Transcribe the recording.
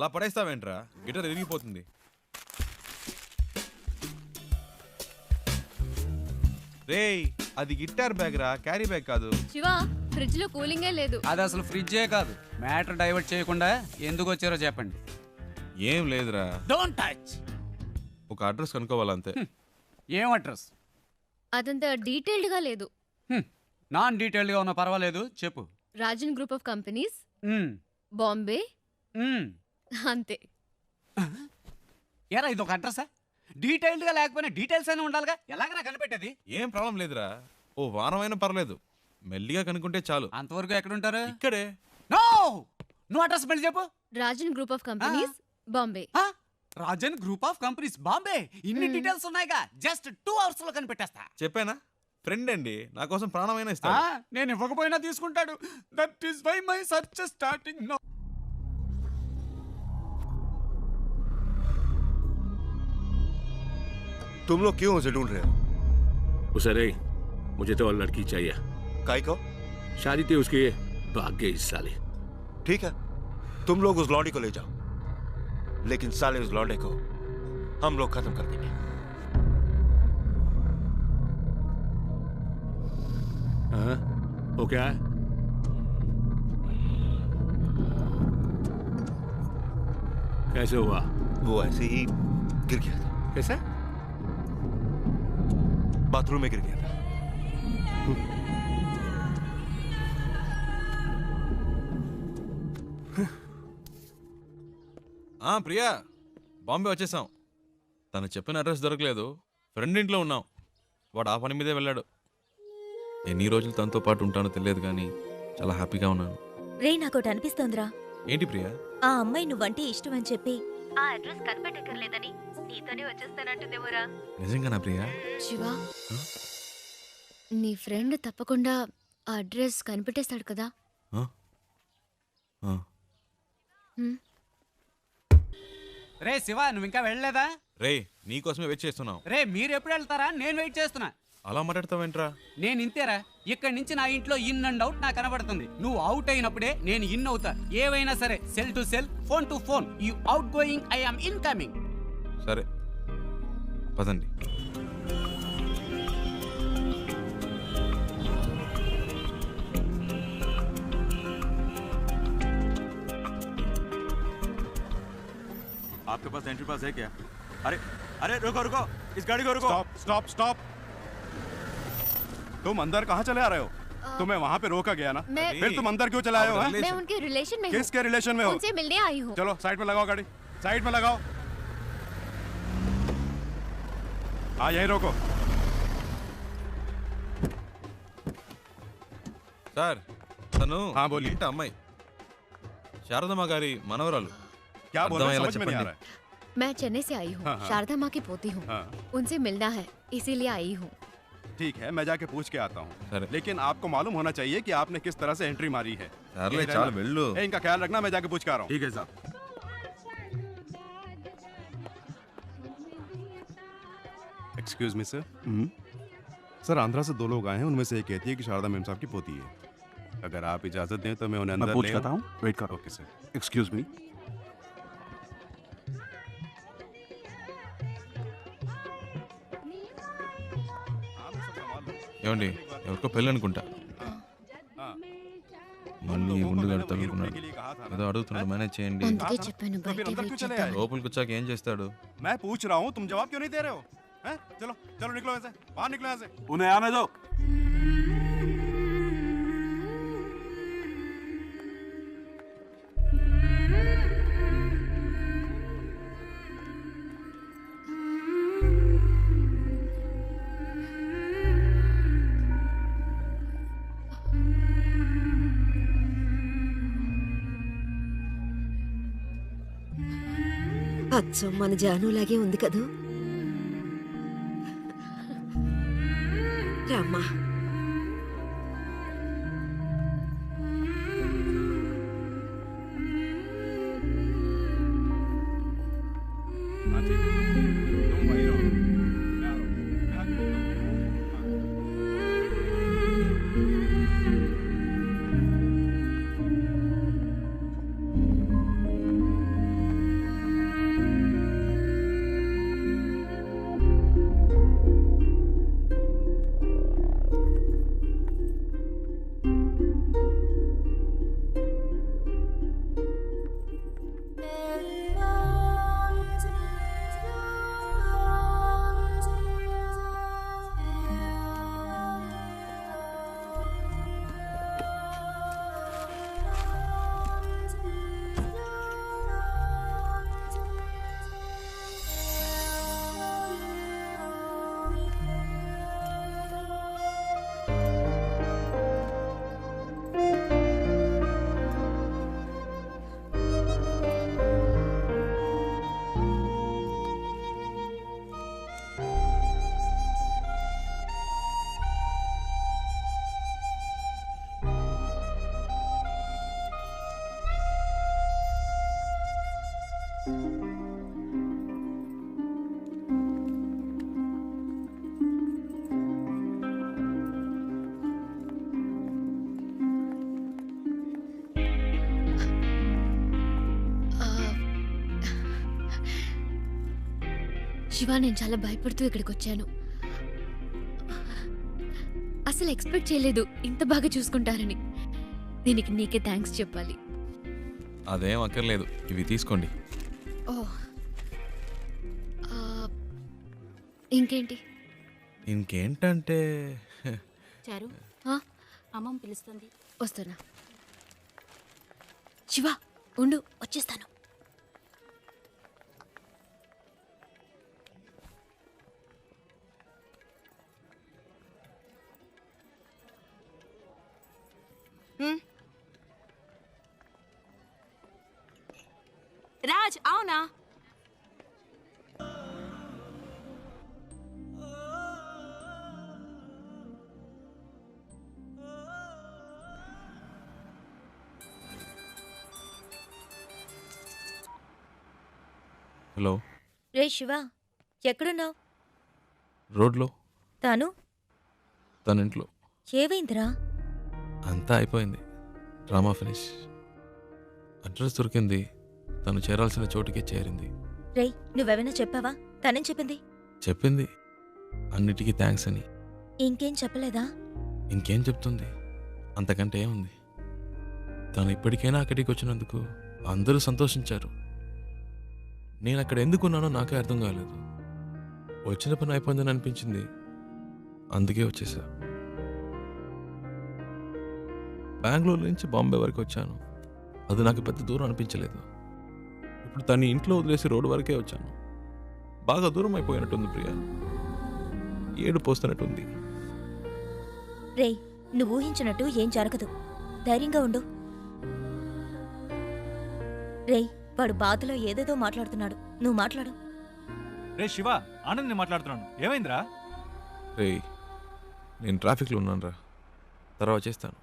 అలా పడేస్తావేంట్రా, గిటార్ ఎరిగిపోతుంది. రేయ్, అది గిటార్ బ్యాగ్ రా, క్యారీ బ్యాగ్ కాదు. శివ, ఫ్రిడ్జ్ లో కూలింగే లేదు. అది అసలు ఫ్రిడ్జే కాదు. మ్యాటర్ డైవర్ట్ చేయకుండా ఎందుకు వచ్చారో చెప్పండి. ఏం లేదురా, డోంట్ టచ్. ఒక అడ్రస్ కనుక్కోవాలంతే. ఏం అడ్రస్? అదంత డీటెయిల్డ్ గా లేదు. నాన్ డీటెయిల్డ్ గా ఉన్నా పర్వాలేదు, చెప్పు. రాజన్ గ్రూప్ ఆఫ్ కంపెనీస్, మ్మ్. బాంబే, మ్మ్. అంతే. ఏరా ఇది ఒక అడ్రసా? డీటెయిల్డ్ గా లేకపోయినా డీటెయిల్స్ అయినా ఉండాలిగా, ఎలాగైనా కనిపెట్టేది. ఏం ప్రాబ్లం లేదురా, ఓ వారమైనా పర్లేదు, మెల్లిగా కనుక్కుంటే చాలు. అంతవరకు ఎక్కడ ఉంటారు? ఇక్కడే. నో, నువ్వు అడ్రస్ మళ్ళీ చెప్పు. Rajan group of companies, Bombay. Rajan group of companies, Bombay. ఇన్ని డీటెయిల్స్ ఉన్నాయిగా, జస్ట్ 2 hours లో కనిపెట్టేస్తా. చెప్పానా, ఫ్రెండ్ అండి, నా కోసం ప్రాణమైనా ఇస్తా. నేను ఇవ్వకపోయినా తీసుకుంటాడు. That is why my search starting now. तुम लोग क्यों उसे ढूंढ रहे हो? उसे नहीं, मुझे तो और लड़की चाहिए. काय को? शादी थी उसकी, भाग गई इस साले. ठीक है, तुम लोग उस लौंडी को ले जाओ, लेकिन साले उस लौंडे को हम लोग खत्म कर देंगे. हाँ? वो क्या है? कैसे हुआ? वो ऐसे ही गिर गया था. कैसे? बाथरूम में गिर गया था. ప్రియా, బాంబే వచ్చేసాం. తను చెప్పిన అడ్రస్ దొరకలేదు, ఫ్రెండ్ ఇంట్లో ఉన్నాం. వాడు ఆ పని మీదే వెళ్ళాడు. ఎన్ని రోజులు తనతో పాటు ఉంటానో తెలియదు, కానీ చాలా హ్యాపీగా ఉన్నాను. రే, నాకోటి అనిపిస్తోందిరా. ఏంటి ప్రియా? ఆ అమ్మాయి నువ్వంటే ఇష్టం అని చెప్పి ఆ అడ్రస్ కనిపెట్టక్కర్లేదని నీతోనే వచ్చేస్తానంటుందేమోరా. నిజంగానా ప్రియా? శివ, నీ ఫ్రెండ్ తప్పకుండా ఆ అడ్రస్ కనిపెట్టేస్తాడు కదా. రే శివ, నువ్వు ఇంకా వెళ్ళలేదా? రే, నీకోసమే వెయిట్ చేస్తున్నాం. రే, మీరు ఎప్పుడు వెళ్తారా? నేను వెయిట్ చేస్తున్నా. అలా మాట్లాడతావేంట్రా? నేను ఇంతేరా, ఇక్కడి నుంచి నా ఇంట్లో ఇన్ అండ్ అవుట్ నాకు కనబడుతుంది. నువ్వు అవుట్ అయినప్పుడే నేను ఇన్ అవుతా. ఏవైనా సరే, cell to cell, phone to phone. You out going, I am in coming. సరే పదండి. आपके पास एंट्री पास है क्या? अरे अरे रुको रुको, इस गाड़ी को रुको. Stop stop stop. तुम अंदर कहाँ चले आ रहे हो? तुम्हें वहाँ पे रोका गया ना, फिर तुम अंदर क्यों चले आए हो? मैं उनके रिलेशन में हूँ. किसके रिलेशन में हो? उनसे मिलने आई हूँ. चलो साइड में लगाओ गाड़ी, साइड में लगाओ. हाँ यहीं रोको. సార్, తను हाँ बोलिए. ఇంటి అమ్మాయి, శారదమ్మ గారి మనవరాలు. क्या बोल रहे हो? అర్థమయ్యేలా समझ में नहीं आ చెప్పండి. रहा है. मैं चेन्नई से आई हूँ. हाँ, हाँ. शारदा माँ की पोती हूँ. हाँ. उनसे मिलना है, इसीलिए आई हूँ. ठीक है, मैं जाके पूछ के आता सर. हूँ, लेकिन आपको मालूम होना चाहिए कि आपने किस तरह से एंट्री मारी है. సర్లే, यहीं చాలు रहना. వెళ్ళు. ए, इनका ख्याल रखना, मैं जाके पूछ के आ रहा हूँ. ठीक है साहब. Excuse me sir. Sir, Andhra से 2 लोग आए हैं, उनमें से एक कहती है कि शारदा मेम साहब की पोती है. अगर आप इजाजत दें तो मैं उन्हें अंदर पूछ ले लेता हूँ. वेट करो. Okay sir. Excuse me. ఏమండి, ఎవరికో పెళ్ళి అనుకుంటా. మళ్ళీ ఉండు కడతానుకున్నాడు. ఏదో అడుగుతున్నాడు, మేనేజ్ చేయండి. అందుకే చెప్పాను బయట వెయిట్ చేద్దాం. లోపలికి వచ్చాక ఏం చేస్తాడు? मैं पूछ रहा हूँ, तुम जवाब क्यों नहीं दे रहे हो? हैं? चलो चलो निकलो यहाँ से, बाहर निकलो यहाँ से. उन्हें आने दो. అచ్చం మన జానులాగే ఉంది కదూ. రామ్మా. हाँ ठीक है, तुम वहीं रहो, मैं आ रहा हूँ. मैं आ रहा हूँ. हाँ. శివ, నేను చాలా భయపడుతూ ఇక్కడికి వచ్చాను. అసలు ఎక్స్పెక్ట్ చేయలేదు ఇంత బాగా చూసుకుంటారని. దీనికి నీకే థ్యాంక్స్ చెప్పాలి. అదేం అక్కర్లేదు, ఇవి తీసుకోండి. ఓ, ఇంకేంటి? ఇంకేంటంటే చారు, ఆ, అమ్మమ్మ పిలుస్తుంది. వస్తున్నా. శివ ఉండు, వచ్చేస్తాను. రాజ్, అవునా? హలో, రే శివ, ఎక్కడున్నావు? రోడ్లో, తాను తన ఇంట్లో. ఏవైందిరా? అంతా అయిపోయింది, డ్రామా ఫినిష్. అడ్రస్ దొరికింది, తను చేరాల్సిన చోటుకే చేరింది. రే, నువ్వెవైనా చెప్పావా? తనేం చెప్పింది? చెప్పింది అన్నిటికీ థ్యాంక్స్ అని. ఇంకేం చెప్పలేదా? ఇంకేం చెప్తుంది, అంతకంటే ఏముంది. తను ఇప్పటికైనా అక్కడికి వచ్చినందుకు అందరూ సంతోషించారు. నేను అక్కడ ఎందుకున్నానో నాకే అర్థం కాలేదు. వచ్చిన పని అయిపోయిందని అనిపించింది, అందుకే వచ్చేసా. బెంగళూరు నుంచి బాంబే వరకు వచ్చాను, అది నాకు పెద్ద దూరం అనిపించలేదు. ఇప్పుడు తను ఇంట్లో వదిలేసి రోడ్డు వరకే వచ్చాను. బాగా దూరం అయిపోయినట్టుంది ప్రియా, ఏడు పోస్తున్నట్టుంది. రే, నువ్వు ఊహించినట్టు ఏం జరగదు. ధైర్యంగా ఉండు. రే, వాడు బాధలో ఏదేదో మాట్లాడుతున్నాడు, నువ్వు మాట్లాడు. రే శివ, ఆనంద్ మాట్లాడుతున్నాను. ఏమైందిరా? రేయ్, నేను ట్రాఫిక్లో ఉన్నాను రా, తర్వాత చేస్తాను.